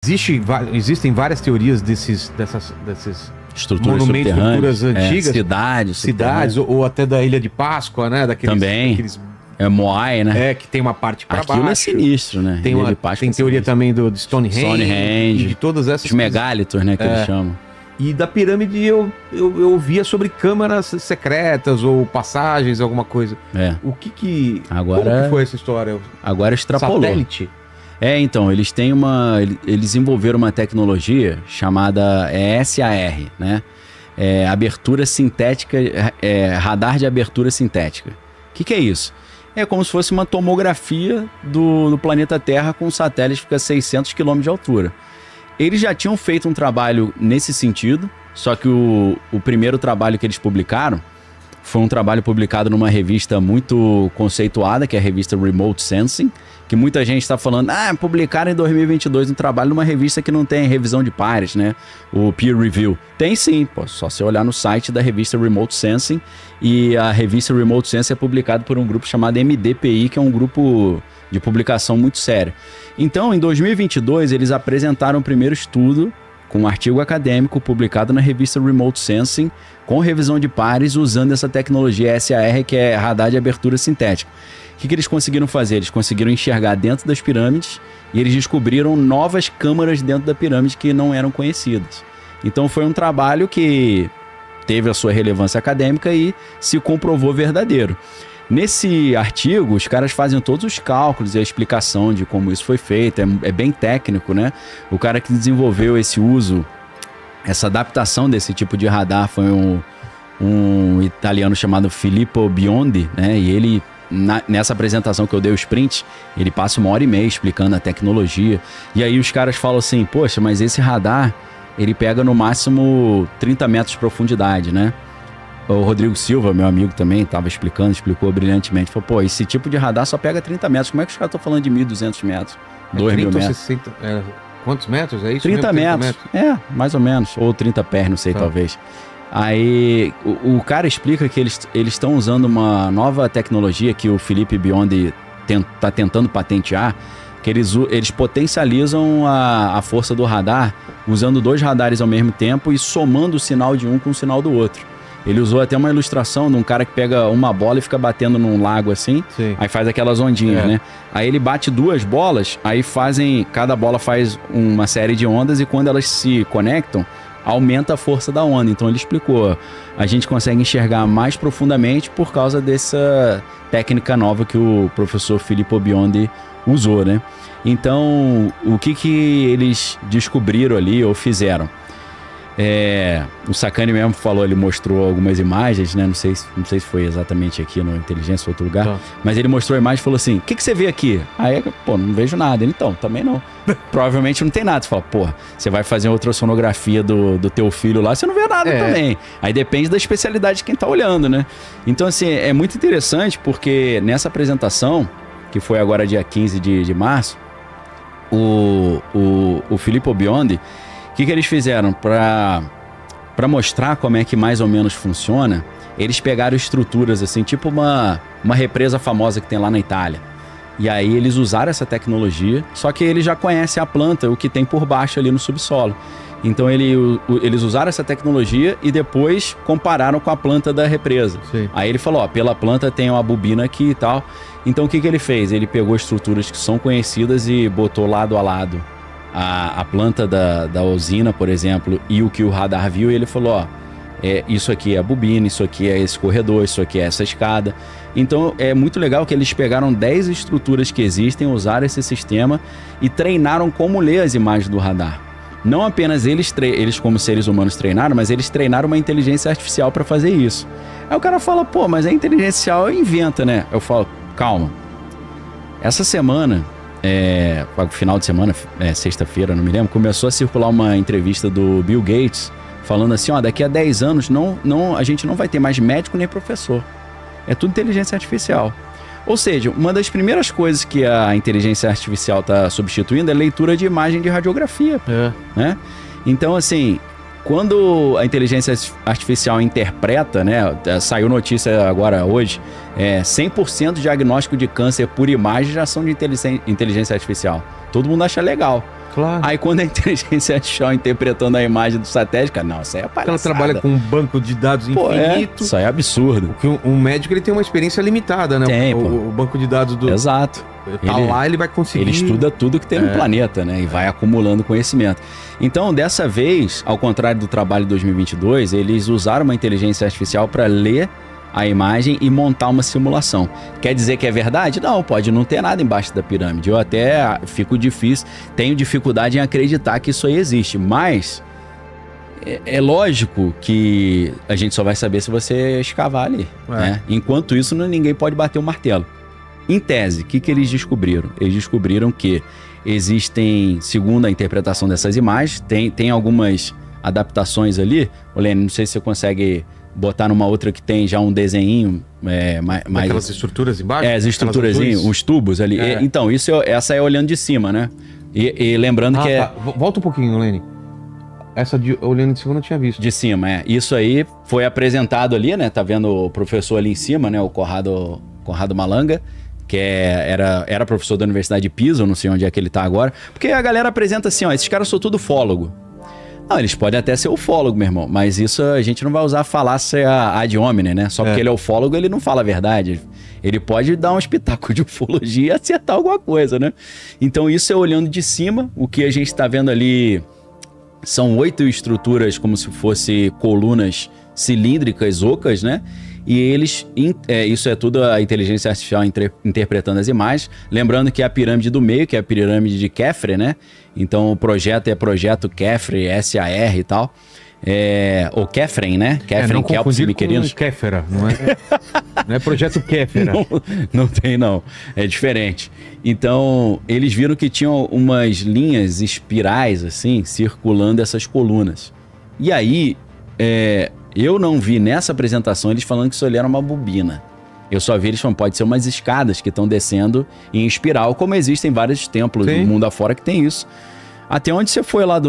Existem várias teorias desses estruturas monumentos, estruturas antigas. Cidades, ou até da Ilha de Páscoa, né? Também. Moai, né? Que tem uma parte para baixo. Aquilo é sinistro, né? Tem teoria também do Stonehenge. De todas essas. Os megalitos, né? Que eles chamam. E da pirâmide eu ouvia sobre câmaras secretas ou passagens, alguma coisa. O que Agora, como que foi essa história? Agora extrapolou. Satélite? Então, eles desenvolveram uma tecnologia chamada SAR, né? Abertura sintética, radar de abertura sintética. O que é isso? É como se fosse uma tomografia do planeta Terra com um satélite que fica a 600 km de altura. Eles já tinham feito um trabalho nesse sentido, só que o primeiro trabalho que eles publicaram foi um trabalho publicado numa revista muito conceituada, que é a revista Remote Sensing, que muita gente está falando, publicaram em 2022 um trabalho numa revista que não tem revisão de pares, né? O peer review. Tem sim, só você olhar no site da revista Remote Sensing, e a revista Remote Sensing é publicada por um grupo chamado MDPI, que é um grupo de publicação muito sério. Então, em 2022, eles apresentaram o primeiro estudo com um artigo acadêmico publicado na revista Remote Sensing, com revisão de pares, usando essa tecnologia SAR, que é radar de abertura sintética. O que eles conseguiram fazer? Eles conseguiram enxergar dentro das pirâmides e eles descobriram novas câmaras dentro da pirâmide que não eram conhecidas. Então foi um trabalho que teve a sua relevância acadêmica e se comprovou verdadeiro. Nesse artigo, os caras fazem todos os cálculos e a explicação de como isso foi feito, é bem técnico, né? O cara que desenvolveu esse uso, essa adaptação desse tipo de radar foi um italiano chamado Filippo Biondi, né? E ele, nessa apresentação que eu dei o sprint, ele passa 1h30 explicando a tecnologia. E aí os caras falam assim, poxa, mas esse radar, ele pega no máximo 30 metros de profundidade, né? O Rodrigo Silva, meu amigo também, explicou brilhantemente. Falou, esse tipo de radar só pega 30 metros. Como é que os caras estão falando de 1.200 metros? 2.000 metros? 60, quantos metros? É isso 30 mesmo? metros. Mais ou menos. Ou 30 pés, não sei, talvez. Aí o cara explica que eles estão usando uma nova tecnologia que o Felipe Biondi está tentando patentear, que eles potencializam a força do radar usando 2 radares ao mesmo tempo e somando o sinal de um com o sinal do outro. Ele usou até uma ilustração de um cara que pega uma bola e fica batendo num lago assim, aí faz aquelas ondinhas, né? Aí ele bate 2 bolas, aí cada bola faz uma série de ondas e quando elas se conectam, aumenta a força da onda. Então ele explicou, a gente consegue enxergar mais profundamente por causa dessa técnica nova que o professor Filippo Biondi usou, né? Então, o que eles descobriram ali ou fizeram? O Sacani mesmo falou, ele mostrou algumas imagens, né? Não sei se foi exatamente aqui no Inteligência ou outro lugar, mas ele mostrou a imagem e falou assim, o que você vê aqui? Aí, não vejo nada. Ele, então, também não. Provavelmente não tem nada. Você fala, você vai fazer outra sonografia do teu filho lá, você não vê nada também. Aí depende da especialidade de quem tá olhando, né? Então, assim, é muito interessante porque nessa apresentação, que foi agora dia 15 de março, o Filippo Biondi, o que eles fizeram para mostrar como é que mais ou menos funciona? Eles pegaram estruturas assim, tipo uma represa famosa que tem lá na Itália. E aí eles usaram essa tecnologia, só que eles já conhecem a planta, o que tem por baixo ali no subsolo. Então eles usaram essa tecnologia e depois compararam com a planta da represa. Sim. Aí ele falou, pela planta tem uma bobina aqui e tal. Então o que ele fez? Ele pegou estruturas que são conhecidas e botou lado a lado a planta da usina, por exemplo, e o que o radar viu, e ele falou, isso aqui é a bobina, isso aqui é esse corredor, isso aqui é essa escada. Então é muito legal que eles pegaram 10 estruturas que existem, usaram esse sistema e treinaram como ler as imagens do radar. Não apenas eles como seres humanos treinaram, mas eles treinaram uma inteligência artificial para fazer isso. Aí o cara fala, mas a inteligência artificial inventa, né? Eu falo, calma. Essa semana, final de semana, sexta-feira, não me lembro, começou a circular uma entrevista do Bill Gates falando assim, daqui a 10 anos a gente não vai ter mais médico nem professor. É tudo inteligência artificial. Ou seja, uma das primeiras coisas que a inteligência artificial está substituindo é leitura de imagem de radiografia. Né? Então, assim, quando a inteligência artificial interpreta, né, saiu notícia agora hoje, 100% de diagnóstico de câncer por imagem já são de inteligência artificial. Todo mundo acha legal. Claro. Aí quando a inteligência artificial interpretando a imagem do satélite, cara, não, isso aí é palhaçada. Ela trabalha com um banco de dados infinito. Isso aí é absurdo. Porque um médico, ele tem uma experiência limitada, né? Tem, o banco de dados do... Exato. Ele vai conseguir... Ele estuda tudo que tem no planeta, né? E vai acumulando conhecimento. Então, dessa vez, ao contrário do trabalho de 2022, eles usaram uma inteligência artificial para ler a imagem e montar uma simulação. Quer dizer que é verdade? Não, pode não ter nada embaixo da pirâmide. Eu até tenho dificuldade em acreditar que isso aí existe, mas é lógico que a gente só vai saber se você escavar ali, né? Enquanto isso, ninguém pode bater o martelo. Em tese, o que eles descobriram? Eles descobriram que existem, segundo a interpretação dessas imagens, tem algumas adaptações ali. Olene, não sei se você consegue botar numa outra que tem já um desenho mais... Aquelas estruturas embaixo? As estruturas, uns tubos ali. Então, essa é olhando de cima, né? E lembrando que tá. Volta um pouquinho, Olene. Essa olhando de cima eu não tinha visto. De cima, Isso aí foi apresentado ali, né? Tá vendo o professor ali em cima, né? O Conrado Malanga, que era professor da Universidade de Pisa, eu não sei onde é que ele tá agora. Porque a galera apresenta assim, esses caras são tudo ufólogo. Não, eles podem até ser ufólogo, meu irmão, mas isso a gente não vai usar falácia ad hominem, né? Só porque ele é ufólogo, ele não fala a verdade. Ele pode dar um espetáculo de ufologia e acertar alguma coisa, né? Então isso é olhando de cima. O que a gente está vendo ali são 8 estruturas como se fossem colunas cilíndricas, ocas, né? E eles, isso é tudo a inteligência artificial interpretando as imagens. Lembrando que é a pirâmide do meio, que é a pirâmide de Khafre, né? Então o projeto é projeto Khafre, SAR e tal. Ou Khafre, né? Khafre, Kelps, queridos. Kéfera, não é? Não é projeto Kéfera. Não tem, não. É diferente. Então, eles viram que tinham umas linhas espirais, assim, circulando essas colunas. E aí, eu não vi nessa apresentação eles falando que isso ali era uma bobina. Eu só vi eles falando, pode ser umas escadas que estão descendo em espiral, como existem vários templos no mundo afora que tem isso. Até onde você foi lá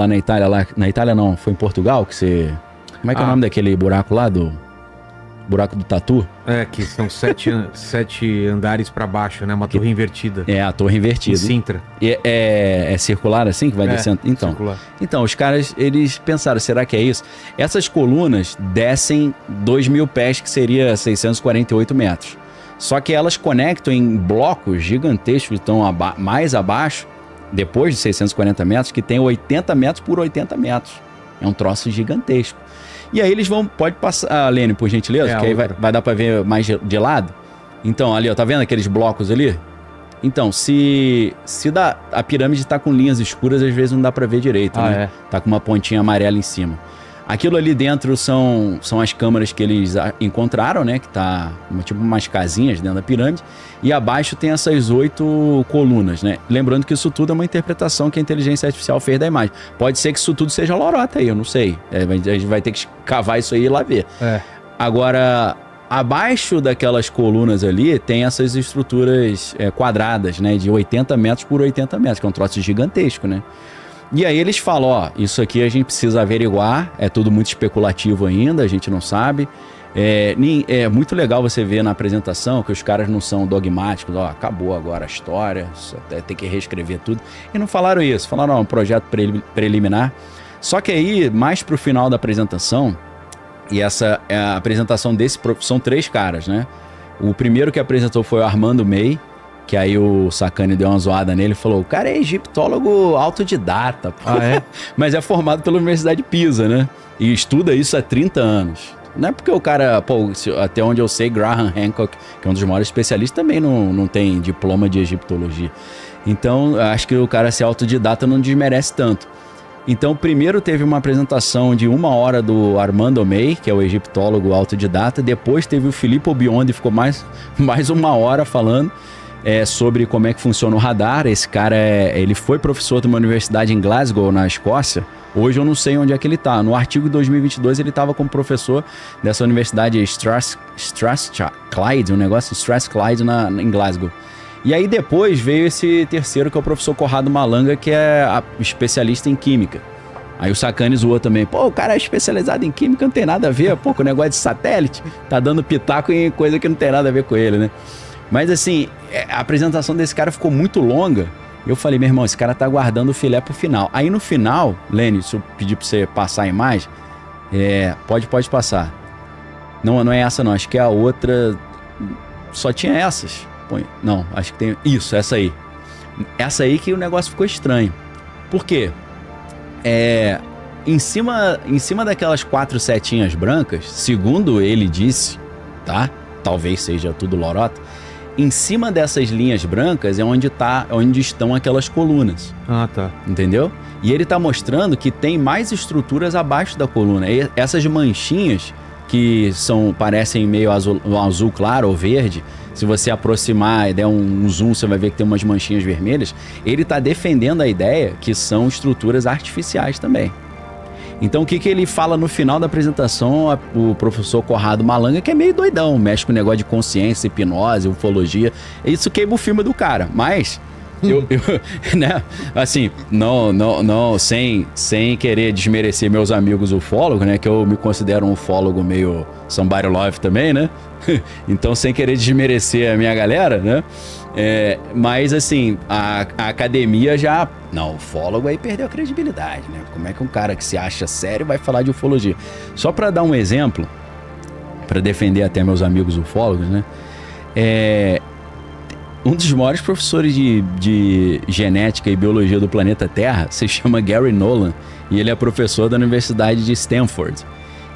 na Itália? Na Itália não, foi em Portugal que você... Como é que é o nome daquele buraco lá buraco do Tatu? Que são 7 andares para baixo, né? Uma torre invertida. A torre invertida. Em Sintra. É circular assim que vai descendo? Então, os caras, eles pensaram, será que é isso? Essas colunas descem 2.000 pés, que seria 648 metros. Só que elas conectam em blocos gigantescos que estão mais abaixo, depois de 640 metros, que tem 80 metros por 80 metros. É um troço gigantesco. E aí eles pode passar, Lene, por gentileza, que aí vai dar para ver mais de lado. Então, ali, ó, tá vendo aqueles blocos ali? Então, se a pirâmide tá com linhas escuras, às vezes não dá para ver direito, né? Tá com uma pontinha amarela em cima. Aquilo ali dentro são as câmaras que eles encontraram, né? Que tá tipo umas casinhas dentro da pirâmide. E abaixo tem essas 8 colunas, né? Lembrando que isso tudo é uma interpretação que a inteligência artificial fez da imagem. Pode ser que isso tudo seja lorota aí, eu não sei. A gente vai ter que cavar isso aí e ir lá ver. Agora, abaixo daquelas colunas ali, tem essas estruturas quadradas, né? De 80 metros por 80 metros, que é um troço gigantesco, né? E aí eles falam, isso aqui a gente precisa averiguar, é tudo muito especulativo ainda, a gente não sabe. É muito legal você ver na apresentação que os caras não são dogmáticos, acabou agora a história, só tem que reescrever tudo. E não falaram isso, falaram, um projeto preliminar. Só que aí, mais pro final da apresentação, e essa a apresentação desse, são 3 caras, né? O primeiro que apresentou foi o Armando May, que aí o Sacani deu uma zoada nele e falou, o cara é egiptólogo autodidata, pô. Mas é formado pela Universidade de Pisa, né? E estuda isso há 30 anos. Não é porque o cara, até onde eu sei, Graham Hancock, que é um dos maiores especialistas, também não tem diploma de egiptologia. Então, acho que o cara ser autodidata não desmerece tanto. Então, primeiro teve uma apresentação de 1 hora do Armando May, que é o egiptólogo autodidata. Depois teve o Filippo Biondi, ficou mais 1 hora falando sobre como é que funciona o radar. Esse cara, ele foi professor de uma universidade em Glasgow, na Escócia. Hoje eu não sei onde é que ele está. No artigo de 2022 ele estava como professor dessa universidade Strathclyde, um negócio Strathclyde em Glasgow. E aí depois veio esse terceiro, que é o professor Conrado Malanga, que é especialista em química. Aí o Sacani zoou também. O cara é especializado em química, não tem nada a ver, com o negócio de satélite. Tá dando pitaco em coisa que não tem nada a ver com ele, né? Mas assim, a apresentação desse cara ficou muito longa Eu falei, meu irmão, esse cara tá guardando o filé pro final. Aí no final, Lene, se eu pedir pra você passar a imagem, pode passar. Não é essa não, acho que é a outra. Só tinha essas. Não, acho que tem. Isso, essa aí. Essa aí que o negócio ficou estranho. Por quê? Em cima daquelas 4 setinhas brancas, segundo ele disse, tá? Talvez seja tudo lorota. Em cima dessas linhas brancas é onde estão aquelas colunas. Ah, tá. Entendeu? E ele tá mostrando que tem mais estruturas abaixo da coluna. E essas manchinhas que parecem meio azul claro ou verde, se você aproximar e der um zoom, você vai ver que tem umas manchinhas vermelhas. Ele tá defendendo a ideia que são estruturas artificiais também. Então o que ele fala no final da apresentação, o professor Corrado Malanga, que é meio doidão, mexe com o negócio de consciência, hipnose, ufologia, isso queima o filme do cara, mas né, assim, não, sem querer desmerecer meus amigos ufólogos, né, que eu me considero um ufólogo meio somebody love também, né, então sem querer desmerecer a minha galera, né, mas assim, a academia já... Não, o ufólogo aí perdeu a credibilidade, né? Como é que um cara que se acha sério vai falar de ufologia? Só para dar um exemplo, para defender até meus amigos ufólogos, né? Um dos maiores professores de genética e biologia do planeta Terra se chama Gary Nolan e ele é professor da Universidade de Stanford.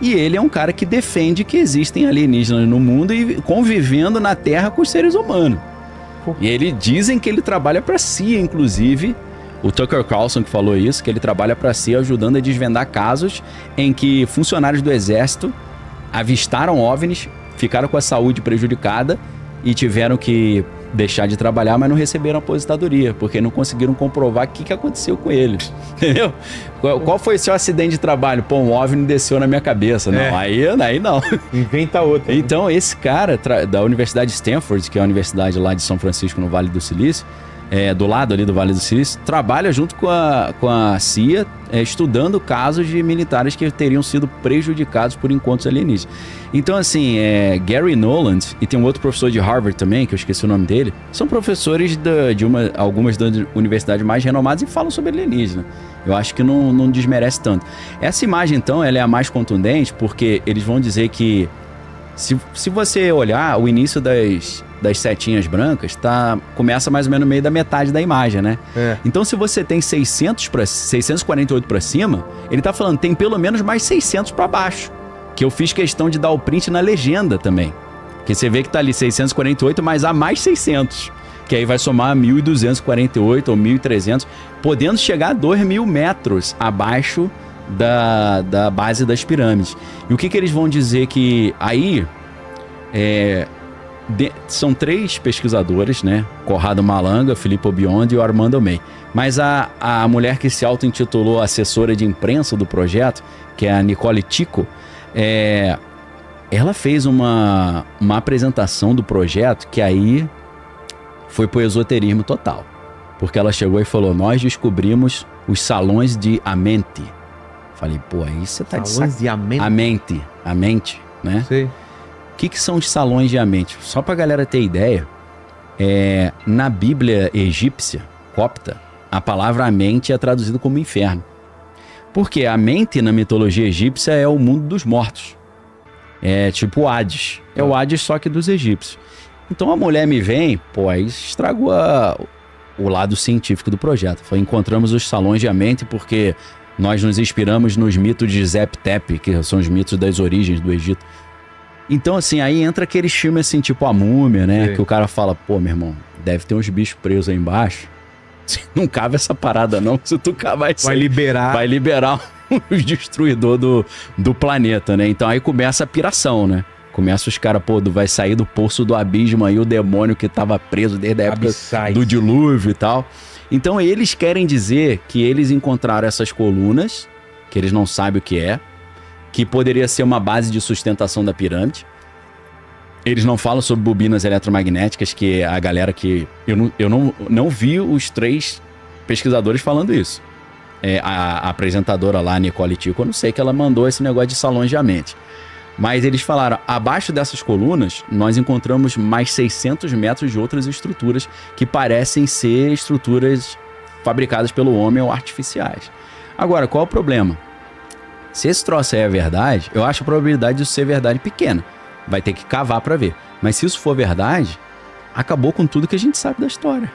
E ele é um cara que defende que existem alienígenas no mundo e convivendo na Terra com os seres humanos. E ele dizem que ele trabalha para a CIA, inclusive. O Tucker Carlson que falou isso, que ele trabalha para a CIA ajudando a desvendar casos em que funcionários do exército avistaram OVNIs, ficaram com a saúde prejudicada e tiveram que deixar de trabalhar, mas não receberam aposentadoria, porque não conseguiram comprovar o que aconteceu com eles, entendeu? Qual foi o seu acidente de trabalho? Pô, um OVNI desceu na minha cabeça. Não, aí não. Inventa outra. Então, esse cara da Universidade de Stanford, que é a universidade lá de São Francisco, no Vale do Silício, do lado ali do Vale do Silício, trabalha junto com a CIA, estudando casos de militares que teriam sido prejudicados por encontros alienígenas. Então, assim, Gary Nolan, e tem um outro professor de Harvard também, que eu esqueci o nome dele, são professores de algumas das universidades mais renomadas e falam sobre alienígena. Eu acho que não desmerece tanto. Essa imagem, então, ela é a mais contundente, porque eles vão dizer que, se você olhar o início das setinhas brancas, começa mais ou menos no meio da metade da imagem, né? Então, se você tem 648 para cima, ele tá falando, tem pelo menos mais 600 para baixo. Que eu fiz questão de dar o print na legenda também. Porque você vê que tá ali 648, mas há mais 600. Que aí vai somar 1.248 ou 1.300, podendo chegar a 2.000 metros abaixo da base das pirâmides. E o que eles vão dizer que aí... são 3 pesquisadores, né? Corrado Malanga, Filippo Biondi e o Armando May. Mas a mulher que se auto-intitulou assessora de imprensa do projeto, que é a Nicole Tico, ela fez uma apresentação do projeto que aí foi pro esoterismo total. Porque ela chegou e falou, nós descobrimos os salões de Amenti. Falei, pô, aí você tá salões de Amenti? Amenti, né? Sei. O que são os salões de Amenti? Só pra galera ter ideia, na Bíblia egípcia, copta, a palavra Amenti é traduzida como inferno. Porque Amenti, na mitologia egípcia, é o mundo dos mortos. É tipo o Hades. É o Hades só que dos egípcios. Então a mulher me vem, pô, aí estragou o lado científico do projeto. Encontramos os salões de Amenti porque nós nos inspiramos nos mitos de Zep-Tep, que são os mitos das origens do Egito. Então, assim, aí entra aqueles filmes assim, tipo A Múmia, né? Sim. Que o cara fala, pô, meu irmão, deve ter uns bichos presos aí embaixo. Não cabe essa parada, não. Se tu cavar isso vai liberar os destruidores do planeta, né? Então aí começa a piração, né? Começa os caras, pô, vai sair do poço do abismo aí o demônio que tava preso desde a época do dilúvio e tal. Então eles querem dizer que eles encontraram essas colunas, que eles não sabem o que poderia ser uma base de sustentação da pirâmide. Eles não falam sobre bobinas eletromagnéticas, que a galera que... Eu não vi os 3 pesquisadores falando isso. A apresentadora lá, Nicole Tico, eu não sei que ela mandou esse negócio de salões de Amenti. Mas eles falaram, abaixo dessas colunas, nós encontramos mais 600 metros de outras estruturas que parecem ser estruturas fabricadas pelo homem ou artificiais. Agora, qual é o problema? Se esse troço aí é verdade, eu acho a probabilidade disso ser verdade pequena. Vai ter que cavar para ver. Mas se isso for verdade, acabou com tudo que a gente sabe da história.